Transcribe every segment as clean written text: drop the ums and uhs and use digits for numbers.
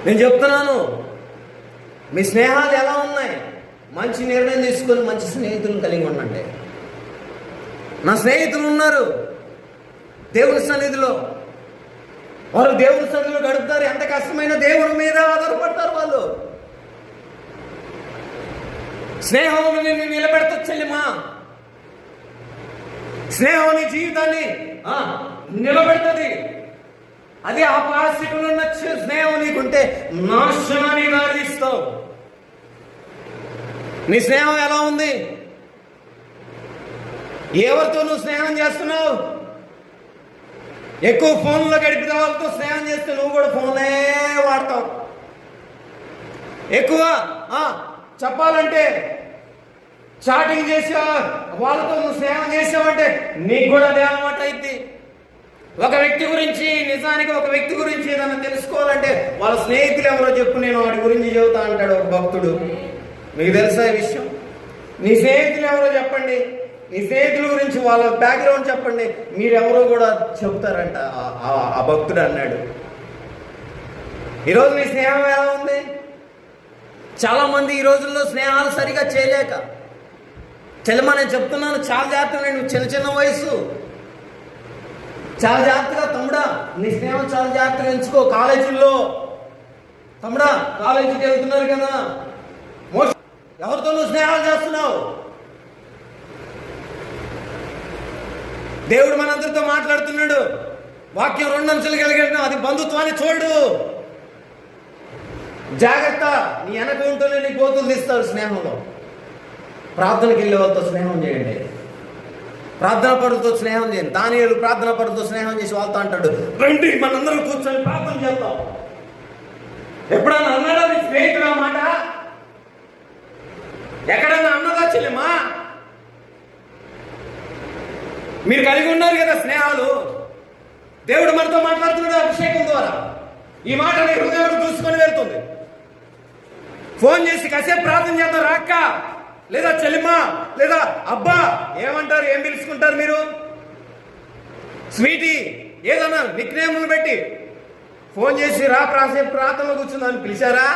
నేను చెప్తున్నాను, మీ స్నేహాలు ఎలా ఉన్నాయి? మంచి నిర్ణయం తీసుకొని మంచి స్నేహితులను కలిగి ఉండండి. నా స్నేహితులు ఉన్నారు దేవుని సన్నిధిలో, వారు దేవుని సన్నిధిలో గడుపుతారు. ఎంత కష్టమైన దేవుని మీద ఆధారపడతారు వాళ్ళు. స్నేహం నిన్ను నిలబెడతా చెల్లిమా. స్నేహం నీ జీవితాన్ని నిలబెడుతుంది. అది అపాసికులు నచ్చే స్నేహం నీకుంటే నాశనాన్ని దారిస్తావు. నీ స్నేహం ఎలా ఉంది? ఎవరితో నువ్వు స్నేహం చేస్తున్నావు? ఎక్కువ ఫోన్లో గడిపిన వాళ్ళతో స్నేహం చేస్తే నువ్వు కూడా ఫోనే వాడతావు. ఎక్కువ చెప్పాలంటే చాటింగ్ చేసా వాళ్ళతో నువ్వు స్నేహం చేసావంటే నీకు కూడా అదే అలవాటు అయింది. ఒక వ్యక్తి గురించి, నిజానికి ఒక వ్యక్తి గురించి ఏదైనా తెలుసుకోవాలంటే వాళ్ళ స్నేహితులు ఎవరో చెప్పు, నేను వాడి గురించి చెబుతా అంటాడు ఒక భక్తుడు. మీకు తెలుసా ఈ విషయం? నీ స్నేహితులు ఎవరో చెప్పండి, నీ స్నేహితుల గురించి వాళ్ళ బ్యాక్గ్రౌండ్ చెప్పండి, మీరెవరో కూడా చెబుతారంట ఆ భక్తుడు అన్నాడు. ఈరోజు నీ స్నేహం ఎలా ఉంది? చాలామంది ఈ రోజుల్లో స్నేహాలు సరిగా చేయలేక, చెల్లెమ్మ నేను చెప్తున్నాను, చాలా జాగ్రత్తగా, నువ్వు చిన్న వయసు, చాలా జాగ్రత్తగా తమ్ముడా నీ స్నేహం చాలా జాగ్రత్తగా ఎంచుకో. కాలేజీల్లో తమ్ముడా కాలేజీకి వెళ్తున్నారు కదా, ఎవరితో నువ్వు స్నేహాలు చేస్తున్నావు? దేవుడు మనందరితో మాట్లాడుతున్నాడు. వాక్యం 2 అంశాలు కలిగిన అది బంధుత్వాన్ని చూడు. జాగ్రత్త, నీ వెనక ఉంటూనే నీ గోతులు తీస్తాడు స్నేహంలో. ప్రార్థనకి వెళ్ళే వాళ్ళతో స్నేహం చేయండి, ప్రార్థన పరులతో స్నేహం చేయండి. దానియేలు ప్రార్థన పరులతో స్నేహం చేసి వాళ్ళతో అంటాడు, రండి మనందరం కూర్చొని ప్రార్థన చేద్దాం. ఎప్పుడన్నా అన్నాడా నీ స్నేహితుడు ఆ మాట? ఎక్కడన్నా అన్నదా చెల్లెమ్మా? మీరు కలిగి ఉన్నారు కదా స్నేహాలు. దేవుడు మనతో మాట్లాడుతున్నాడు అభిషేకం ద్వారా. ఈ మాట నీ హృదయాన్ని చూసుకొని వెళ్తుంది. ఫోన్ చేసి కాసేపు ప్రార్థన చేద్దాం రాక్క, లేదా చెల్లిమా, లేదా అబ్బా ఏమంటారు, ఏం పిలుచుకుంటారు మీరు? స్వీటీ ఏదన్నా నిక్ నేమ్లు పెట్టి ఫోన్ చేసి రా కాసేపు ప్రార్థనలో కూర్చుందని పిలిచారా?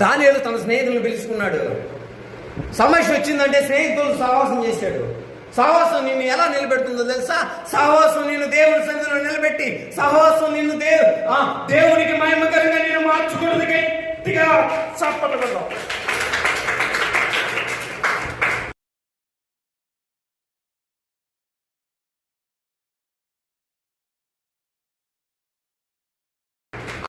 దానియేలు తన స్నేహితులను పిలుచుకున్నాడు. సమస్య వచ్చిందంటే స్నేహితులు సహవాసం చేశాడు. సహవాసం నిన్ను ఎలా నిలబెడుతుందో తెలుసా? సహవాసం నిన్ను దేవుని సన్నిధిలో నిలబెట్టి, సహవాసం నిన్ను దేవునికి మహిమకరంగా నేను మార్చుకున్నది గట్టిగా చప్పట్లు.